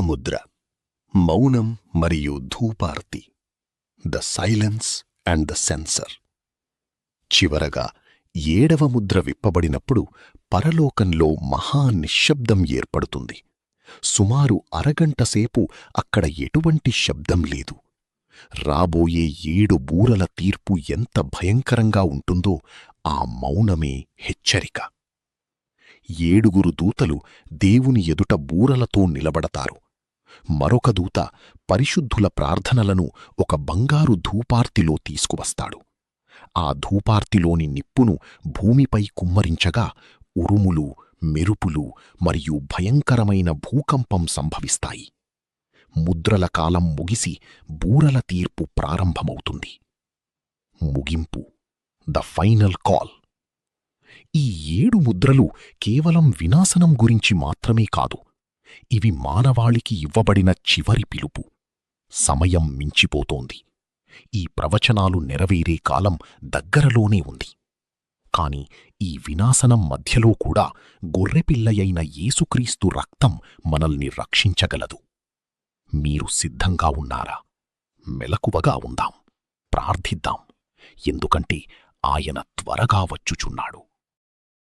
ముద్ర మౌనం మరియు ధూపార్తి. The silence and the censer. చివరగా 7వ ముద్ర విప్పబడినప్పుడు పరలోకంలో మహా నిశ్శబ్దం ఏర్పడుతుంది. సుమారు అరగంటసేపు అక్కడ ఎటువంటి శబ్దం లేదు. రాబోయే 7 బూరల తీర్పు ఎంత భయంకరంగా ఉంటుందో ఆ మౌనమే హెచ్చరిక. 7 దూతలు దేవుని ఎదుట బూరలతో నిలబడతారు. మరొక దూత పరిశుద్ధుల ప్రార్థనలను ఒక బంగారు ధూపార్తిలో తీసుకువస్తాడు. ఆ ధూపార్తిలోని నిప్పును భూమిపై కుమ్మరించగా ఉరుములు, మెరుపులు మరియు భయంకరమైన భూకంపం సంభవిస్తాయి. ముద్రల కాలం ముగిసి బూరల తీర్పు ప్రారంభమవుతుంది. ముగింపు, ద ఫైనల్ కాల్. ఈ 7 ముద్రలు కేవలం వినాశనం గురించి మాత్రమే కాదు, ఇవి మానవాళికి ఇవ్వబడిన చివరి పిలుపు. సమయం మించిపోతోంది. ఈ ప్రవచనాలు నెరవేరే కాలం దగ్గరలోనే ఉంది. కాని ఈ వినాశనం మధ్యలో కూడా గొర్రెపిల్లయైన యేసుక్రీస్తు రక్తం మనల్ని రక్షించగలదు. మీరు సిద్ధంగా ఉన్నారా? మెలకువగా ఉందాం, ప్రార్థిద్దాం, ఎందుకంటే ఆయన త్వరగా వచ్చుచున్నాడు.